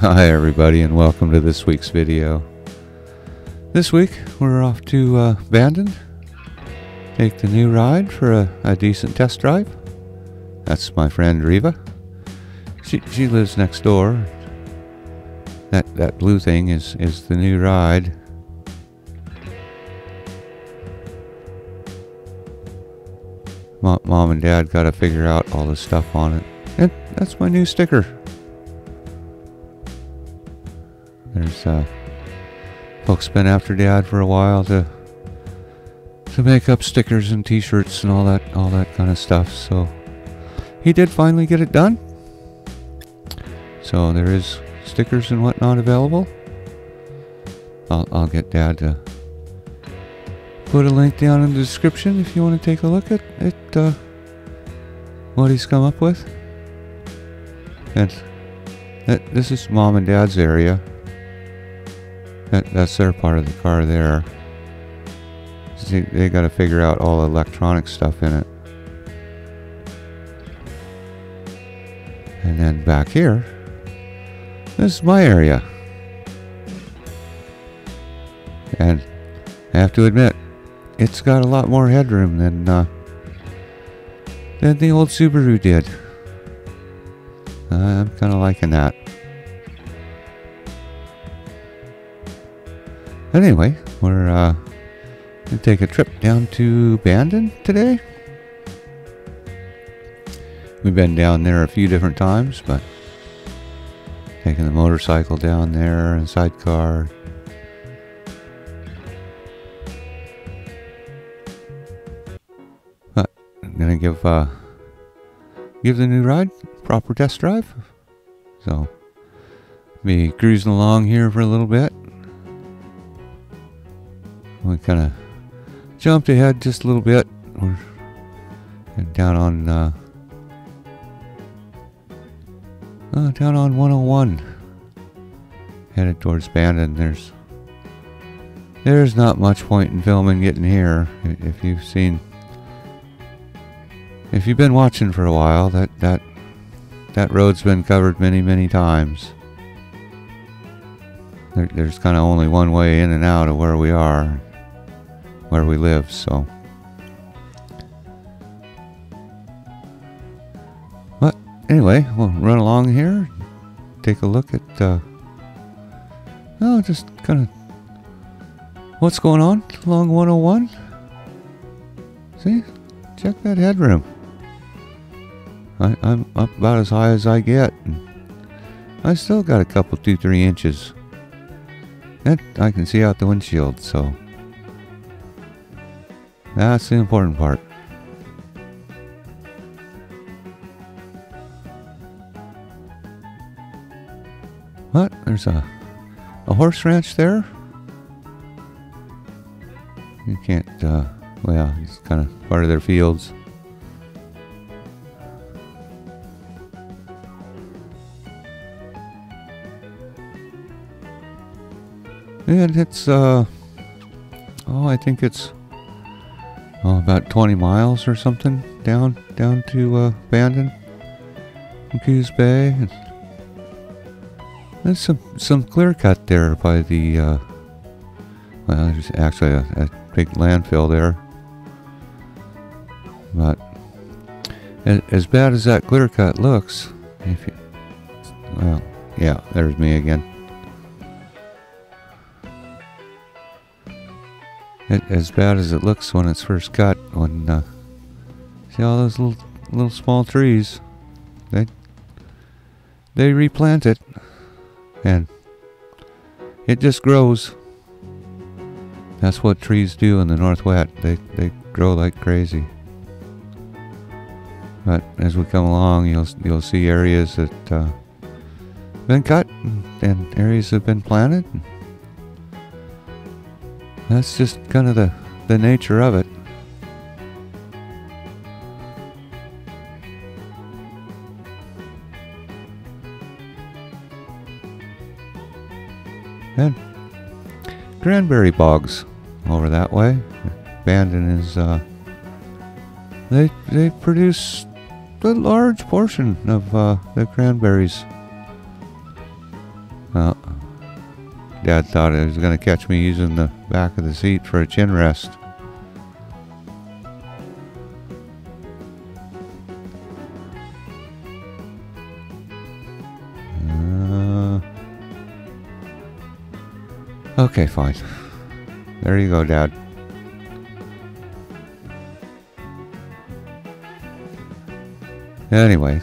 Hi everybody, and welcome to this week's video. This week we're off to Bandon. Take the new ride for a decent test drive. That's my friend Riva. She lives next door. That blue thing is the new ride. Mom and Dad got to figure out all the stuff on it. And that's my new sticker. There's folks been after Dad for a while to make up stickers and t-shirts and all that kind of stuff. So he did finally get it done. So there is stickers and whatnot available. I'll get Dad to put a link down in the description if you want to take a look at what he's come up with. And this is Mom and Dad's area. That's their part of the car there. They got to figure out all the electronic stuff in it. And then back here, this is my area. And I have to admit, it's got a lot more headroom than the old Subaru did. I'm kind of liking that. Anyway, we're gonna take a trip down to Bandon today. We've been down there a few different times, but taking the motorcycle down there and sidecar. But I'm gonna give the new ride a proper test drive. So be cruising along here for a little bit. We kind of jumped ahead just a little bit. We're down on 101, headed towards Bandon. There's not much point in filming getting here. If you've been watching for a while, that road's been covered many times. There's kind of only one way in and out of where we are, where we live, so. But anyway, we'll run along here, take a look at, just kind of what's going on along 101. See, check that headroom. I'm up about as high as I get, and I still got a couple 2-3 inches. And I can see out the windshield, so that's the important part. But there's a horse ranch there. You can't, well, it's kind of part of their fields. And it's, I think it's about 20 miles or something down to Bandon, Coos Bay. And there's some clear cut there by the, well, there's actually a big landfill there. But as bad as that clear cut looks, well, yeah, there's me again. As bad as it looks when it's first cut, when see all those little small trees, they replant it, and it just grows. That's what trees do in the Northwest. They grow like crazy. But as we come along, you'll see areas that have been cut and areas that have been planted. That's just kind of the nature of it. And cranberry bogs over that way. Bandon is they produce a large portion of the cranberries Well, Dad thought it was going to catch me using the back of the seat for a chin rest. Okay, fine. There you go, Dad. Anyway,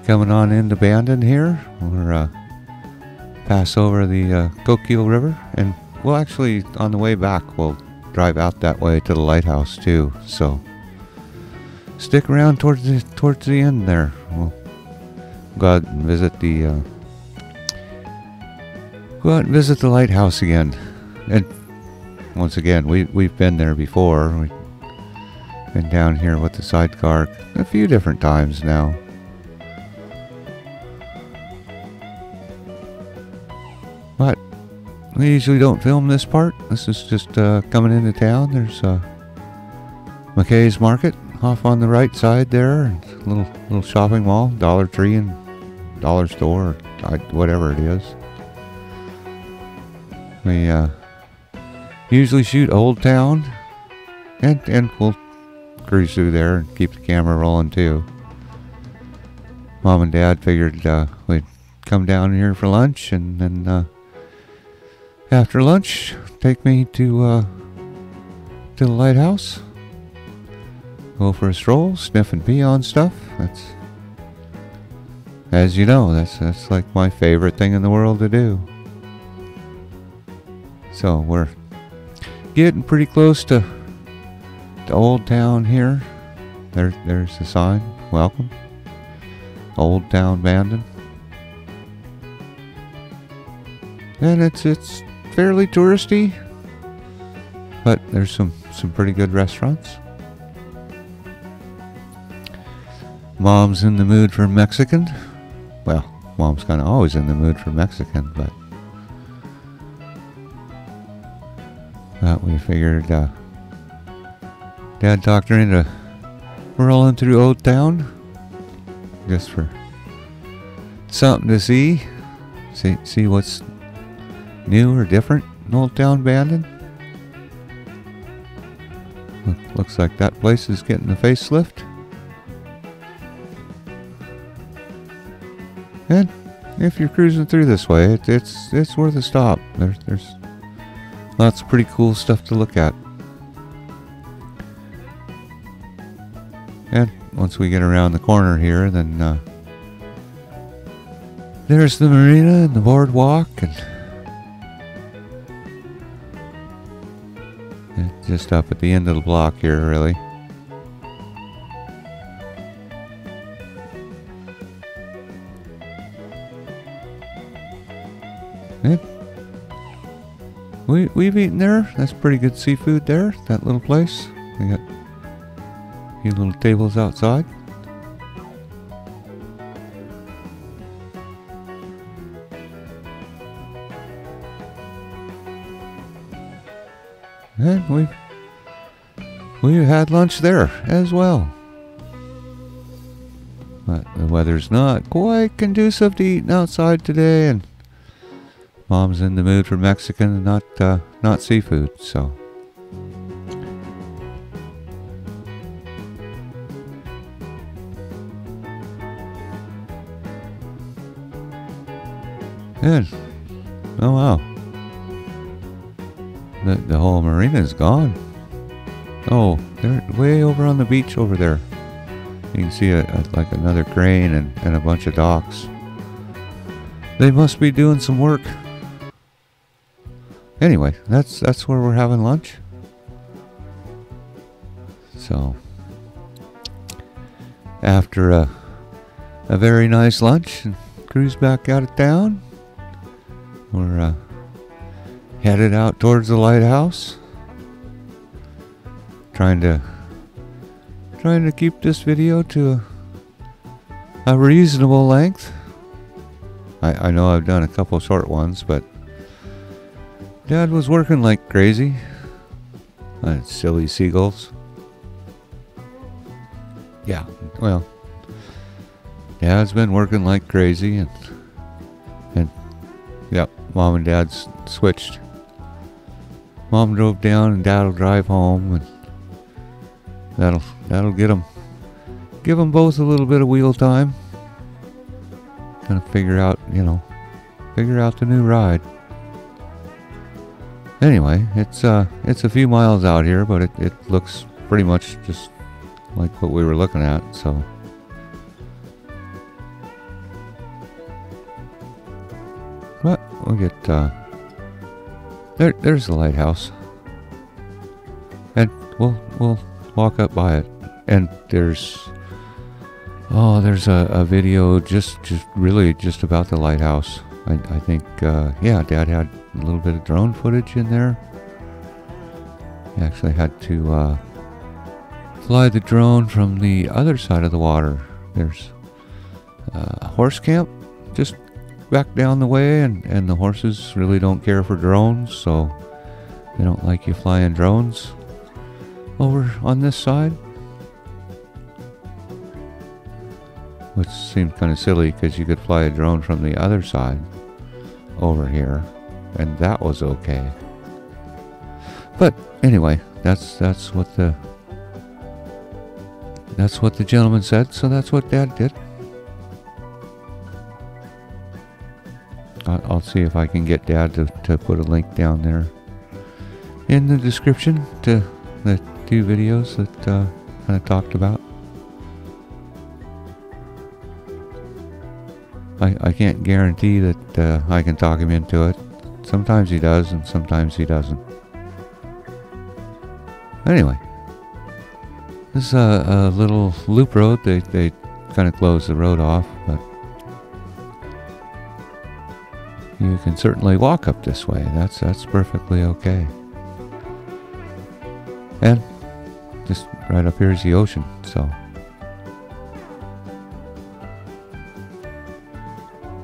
coming on into Bandon here, we're pass over the Coquille River, and we'll actually, on the way back, we'll drive out that way to the lighthouse too. So stick around towards the end there. We'll go out and visit the lighthouse again. And once again, we've been there before. We've been down here with the sidecar a few different times now. But we usually don't film this part. This is just coming into town. There's McKay's Market off on the right side there. And a little shopping mall, Dollar Tree and Dollar Store, or whatever it is. We usually shoot Old Town, and we'll cruise through there and keep the camera rolling too. Mom and Dad figured we'd come down here for lunch, and then after lunch, take me to the lighthouse. Go for a stroll, sniff and pee on stuff. That's, as you know, that's like my favorite thing in the world to do. So we're getting pretty close to Old Town here. There's the sign. Welcome, Old Town Bandon. And it's fairly touristy, but there's some pretty good restaurants. Mom's in the mood for Mexican. Well, Mom's kind of always in the mood for Mexican, but we figured Dad talked her into rolling through Old Town just for something to see what's new or different in Old Town Bandon. Looks like that place is getting a facelift. And if you're cruising through this way, it's worth a stop. There's lots of pretty cool stuff to look at. And once we get around the corner here, then there's the marina and the boardwalk, and just up at the end of the block here, really. And we've eaten there. That's pretty good seafood there, that little place. They got a few little tables outside. And we've had lunch there as well. But the weather's not quite conducive to eating outside today, and Mom's in the mood for Mexican and not seafood, so. And oh wow. The whole marina is gone. Oh, they're way over on the beach over there. You can see like another crane and a bunch of docks. They must be doing some work. Anyway, that's where we're having lunch. So after a very nice lunch and cruise back out of town, we're headed out towards the lighthouse. Trying to keep this video to a reasonable length. I know I've done a couple short ones, but Dad was working like crazy. Silly seagulls. Yeah, well, Dad's been working like crazy, and Yep, Mom and Dad's switched. Mom drove down and Dad'll drive home, and that'll get them. Give them both a little bit of wheel time. Kind of figure out the new ride. Anyway, it's a few miles out here, but it looks pretty much just like what we were looking at, so. But we'll get, there's the lighthouse. And we'll walk up by it. And there's a video just about the lighthouse. I think, yeah, Dad had a little bit of drone footage in there. He actually had to fly the drone from the other side of the water. There's a horse camp just back down the way, and the horses really don't care for drones, so they don't like you flying drones over on this side. Which seemed kind of silly because you could fly a drone from the other side over here, and that was okay. But anyway, that's what the gentleman said, so that's what Dad did. I'll see if I can get Dad to put a link down there in the description to the two videos that kind of talked about. I can't guarantee that I can talk him into it. Sometimes he does, and sometimes he doesn't. Anyway, this is a little loop road. They kind of closed the road off, but you can certainly walk up this way. That's perfectly okay. And just right up here is the ocean, so.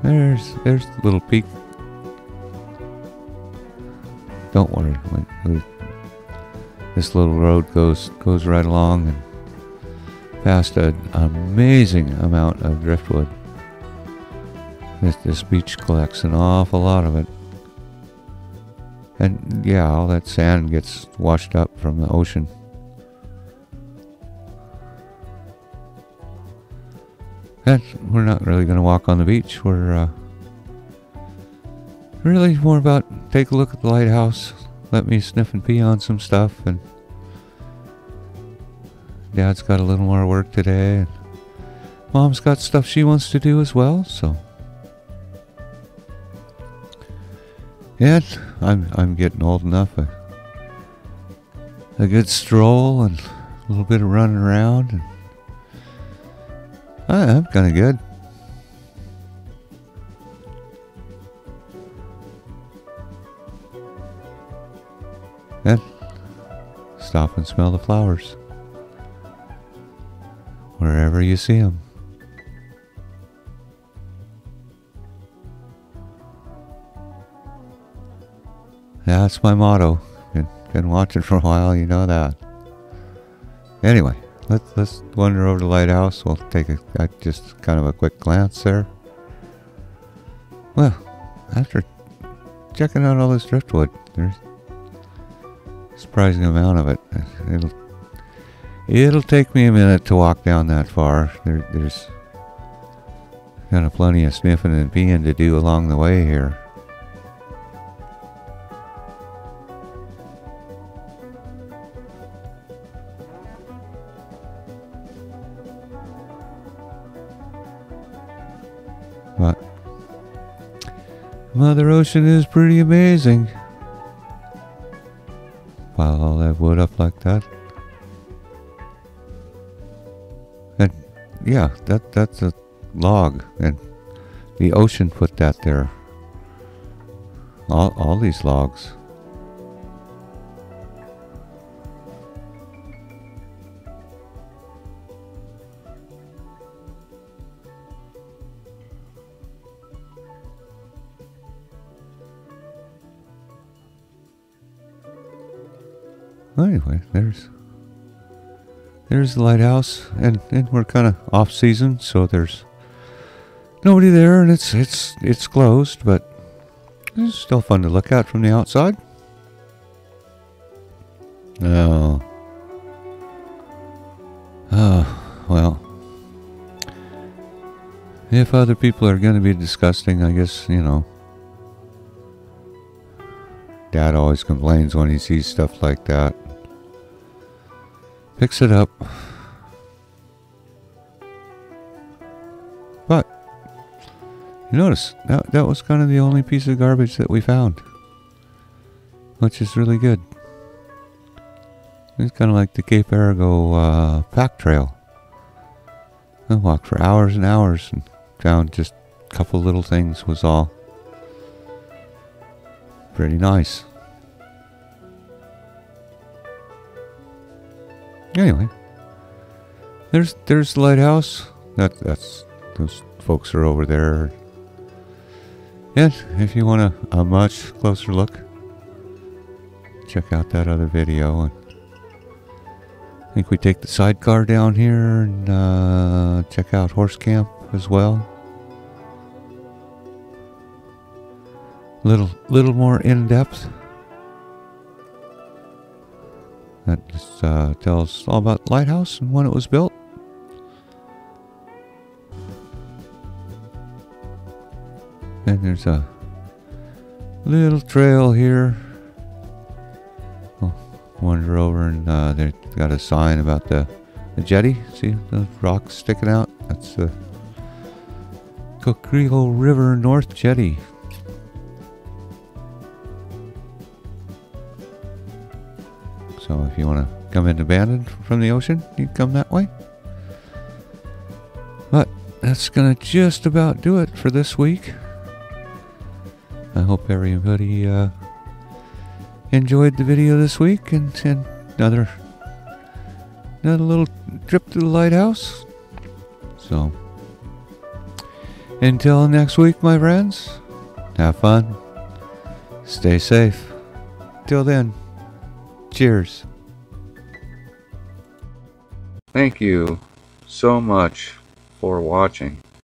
There's the little peak. Don't worry, this little road goes right along and past an amazing amount of driftwood. This beach collects an awful lot of it. And yeah, all that sand gets washed up from the ocean. And we're not really going to walk on the beach. We're really more about take a look at the lighthouse, let me sniff and pee on some stuff, and Dad's got a little more work today, and Mom's got stuff she wants to do as well, so. And I'm getting old enough. A good stroll and a little bit of running around, and I'm kind of good. And stop and smell the flowers wherever you see them. That's my motto. Been watching for a while, you know that. Anyway, let's wander over to the lighthouse. We'll take just kind of a quick glance there. Well, after checking out all this driftwood, there's a surprising amount of it. It'll take me a minute to walk down that far. There's kind of plenty of sniffing and peeing to do along the way here. But Mother Ocean is pretty amazing. Pile all that wood up like that. And yeah, that's a log, and the ocean put that there. All these logs. Anyway, there's the lighthouse, and we're kind of off season, so there's nobody there, and it's closed. But This is still fun to look at from the outside. Oh. Well. If other people are going to be disgusting, I guess, you know. Dad always complains when he sees stuff like that. Picks it up. But, you notice, that was kind of the only piece of garbage that we found. Which is really good. It's kind of like the Cape Arago pack trail. I walked for hours and hours and found just a couple little things was all. Pretty nice. Anyway, there's the lighthouse. That's those folks are over there. And if you want a much closer look, check out that other video. And I think we take the sidecar down here and check out horse camp as well. Little more in depth. That just tells all about the lighthouse and when it was built. And there's a little trail here. I'll wander over and they've got a sign about the jetty. See the rocks sticking out? That's the Coquille River North Jetty. So if you want to come into Bandon from the ocean, you can come that way. But that's going to just about do it for this week. I hope everybody enjoyed the video this week and another little trip to the lighthouse. So until next week, my friends, have fun, stay safe. Till then, cheers. Thank you so much for watching.